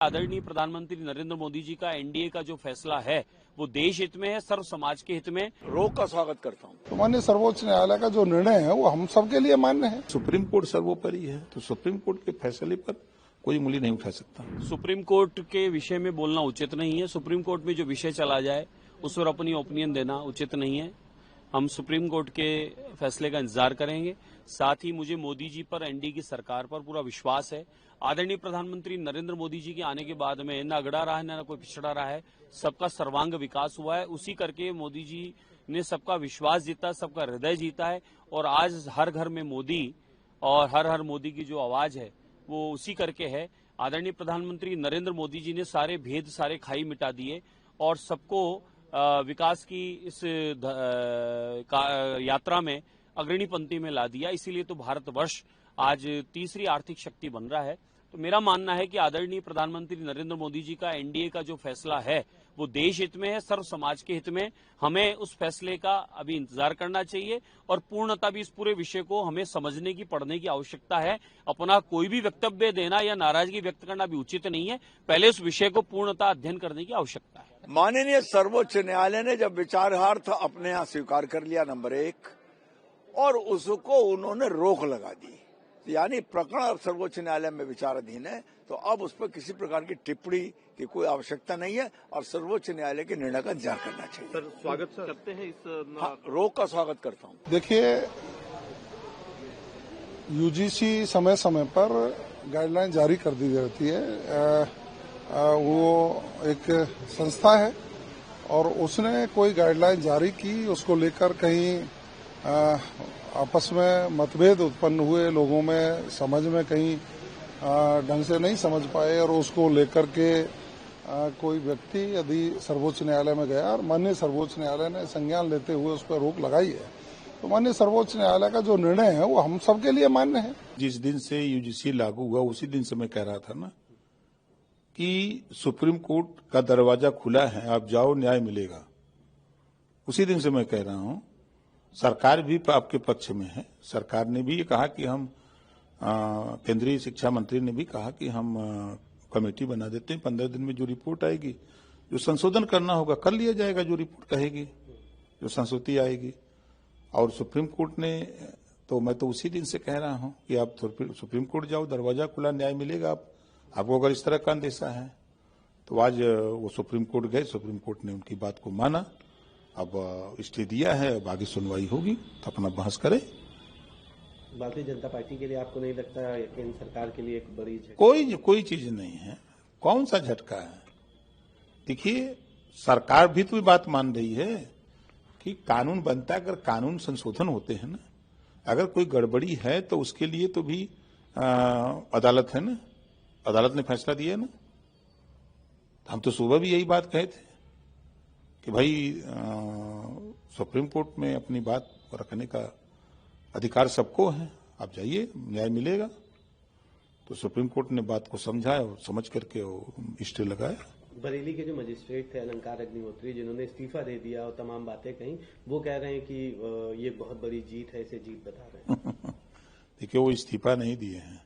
आदरणीय प्रधानमंत्री नरेंद्र मोदी जी का एनडीए का जो फैसला है वो देश हित में है, सर्व समाज के हित में। रोक का स्वागत करता हूं। तो माननीय सर्वोच्च न्यायालय का जो निर्णय है वो हम सबके लिए मान्य है। सुप्रीम कोर्ट सर्वोपरि है, तो सुप्रीम कोर्ट के फैसले पर कोई उंगली नहीं उठा सकता। सुप्रीम कोर्ट के विषय में बोलना उचित नहीं है। सुप्रीम कोर्ट में जो विषय चला जाए उस पर अपनी ओपिनियन देना उचित नहीं है। हम सुप्रीम कोर्ट के फैसले का इंतजार करेंगे। साथ ही मुझे मोदी जी पर, एनडीए की सरकार पर पूरा विश्वास है। आदरणीय प्रधानमंत्री नरेंद्र मोदी जी के आने के बाद में न अगड़ा रहा है न कोई पिछड़ा रहा है, सबका सर्वांग विकास हुआ है। उसी करके मोदी जी ने सबका विश्वास जीता, सबका हृदय जीता है और आज हर घर में मोदी और हर हर मोदी की जो आवाज है वो उसी करके है। आदरणीय प्रधानमंत्री नरेंद्र मोदी जी ने सारे भेद, सारे खाई मिटा दिए और सबको विकास की इस यात्रा में अग्रणी पंक्ति में ला दिया। इसीलिए तो भारतवर्ष आज तीसरी आर्थिक शक्ति बन रहा है। तो मेरा मानना है कि आदरणीय प्रधानमंत्री नरेंद्र मोदी जी का एनडीए का जो फैसला है वो देश हित में है, सर्व समाज के हित में। हमें उस फैसले का अभी इंतजार करना चाहिए और पूर्णतः भी इस पूरे विषय को हमें समझने की, पढ़ने की आवश्यकता है। अपना कोई भी वक्तव्य देना या नाराजगी व्यक्त करना भी उचित नहीं है। पहले उस विषय को पूर्णतः अध्ययन करने की आवश्यकता है। माननीय सर्वोच्च न्यायालय ने जब विचारार्थ अपने यहाँ स्वीकार कर लिया नंबर 1 और उसको उन्होंने रोक लगा दी, यानी प्रकरण अब सर्वोच्च न्यायालय में विचाराधीन है, तो अब उस पर किसी प्रकार की टिप्पणी की कोई आवश्यकता नहीं है और सर्वोच्च न्यायालय के निर्णय का इंतजार करना चाहिए। सर, स्वागत करते हैं इस रोक का स्वागत करता हूँ। देखिए, यूजीसी समय समय पर गाइडलाइन जारी कर दी जाती है। वो एक संस्था है और उसने कोई गाइडलाइन जारी की, उसको लेकर कहीं आपस में मतभेद उत्पन्न हुए, लोगों में समझ में कहीं ढंग से नहीं समझ पाए और उसको लेकर के कोई व्यक्ति यदि सर्वोच्च न्यायालय में गया और माननीय सर्वोच्च न्यायालय ने संज्ञान लेते हुए उस पर रोक लगाई है, तो माननीय सर्वोच्च न्यायालय का जो निर्णय है वो हम सबके लिए मान्य है। जिस दिन से यूजीसी लागू हुआ उसी दिन से मैं कह रहा था ना कि सुप्रीम कोर्ट का दरवाजा खुला है, आप जाओ, न्याय मिलेगा। उसी दिन से मैं कह रहा हूं, सरकार भी आपके पक्ष में है। सरकार ने भी ये कहा कि हम केंद्रीय शिक्षा मंत्री ने भी कहा कि हम कमेटी बना देते हैं, 15 दिन में जो रिपोर्ट आएगी, जो संशोधन करना होगा कर लिया जाएगा, जो रिपोर्ट कहेगी, जो संस्तुति आएगी। और सुप्रीम कोर्ट ने तो मैं तो उसी दिन से कह रहा हूं कि आप सुप्रीम कोर्ट जाओ, दरवाजा खुला, न्याय मिलेगा। आपको अगर इस तरह का अंदेशा है तो आज वो सुप्रीम कोर्ट गए, सुप्रीम कोर्ट ने उनकी बात को माना, अब स्टे दिया है, अब आगे सुनवाई होगी तो अपना बहस करे। भारतीय जनता पार्टी के लिए आपको नहीं लगता केंद्र सरकार के लिए एक बड़ी कोई चीज नहीं है, कौन सा झटका है? देखिए, सरकार भी तो बात मान रही है कि कानून बनता है, अगर कानून संशोधन होते हैं ना, अगर कोई गड़बड़ी है तो उसके लिए तो भी अदालत है ना, अदालत ने फैसला दिया ना। हम तो सुबह भी यही बात कहे थे कि भाई सुप्रीम कोर्ट में अपनी बात रखने का अधिकार सबको है, आप जाइए, न्याय मिलेगा। तो सुप्रीम कोर्ट ने बात को समझा और समझ करके स्टे लगाया। बरेली के जो मजिस्ट्रेट थे अलंकार अग्निहोत्री, जिन्होंने इस्तीफा दे दिया और तमाम बातें कही, वो कह रहे हैं कि ये बहुत बड़ी जीत है, इसे जीत बता रहे हैं। देखिए, वो इस्तीफा नहीं दिए हैं,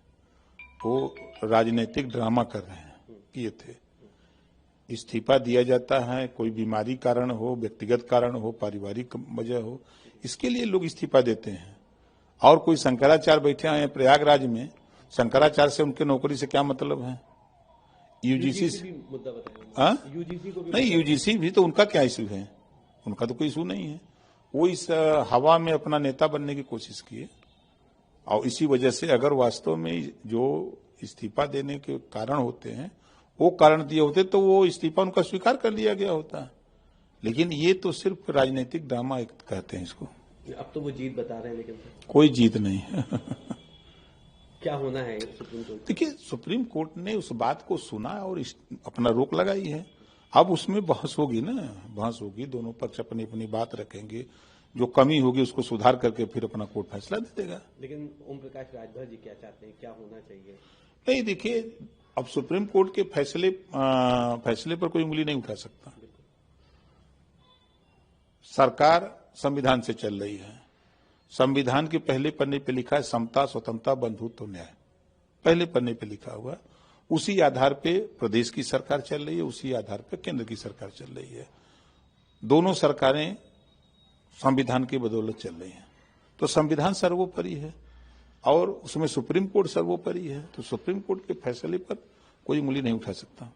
वो राजनीतिक ड्रामा कर रहे हैं, किए थे। इस्तीफा दिया जाता है कोई बीमारी कारण हो, व्यक्तिगत कारण हो, पारिवारिक वजह हो, इसके लिए लोग इस्तीफा देते हैं। और कोई शंकराचार्य बैठे हैं प्रयागराज में, शंकराचार्य से उनके नौकरी से क्या मतलब है? यूजीसी से मुद्दा बताएं। यूजीसी को भी नहीं, यूजीसी भी तो उनका क्या इशू है? उनका तो कोई इशू नहीं है। वो इस हवा में अपना नेता बनने की कोशिश किए और इसी वजह से अगर वास्तव में जो इस्तीफा देने के कारण होते हैं वो कारण दिए होते तो वो इस्तीफा उनका स्वीकार कर लिया गया होता। लेकिन ये तो सिर्फ राजनीतिक ड्रामा कहते हैं इसको। अब तो वो जीत बता रहे हैं, लेकिन कोई जीत नहीं है। क्या होना है सुप्रीम कोर्ट? देखिए, सुप्रीम कोर्ट ने उस बात को सुना और अपना रोक लगाई है। अब उसमें बहस होगी ना, बहस होगी, दोनों पक्ष अपनी अपनी बात रखेंगे, जो कमी होगी उसको सुधार करके फिर अपना कोर्ट फैसला दे देगा। लेकिन ओम प्रकाश राजभर जी क्या चाहते हैं, क्या होना चाहिए? नहीं, देखिए, अब सुप्रीम कोर्ट के फैसले पर कोई उंगली नहीं उठा सकता। सरकार संविधान से चल रही है। संविधान के पहले पन्ने पे लिखा है समता, स्वतंत्रता, बंधुत्व, न्याय। पहले पन्ने पे लिखा हुआ। उसी आधार पे प्रदेश की सरकार चल रही है, उसी आधार पे केंद्र की सरकार चल रही है। दोनों सरकारें संविधान की बदौलत चल रही हैं। तो संविधान सर्वोपरि है और उसमें सुप्रीम कोर्ट सर्वोपरि है। तो सुप्रीम कोर्ट के फैसले पर कोई उंगली नहीं उठा सकता।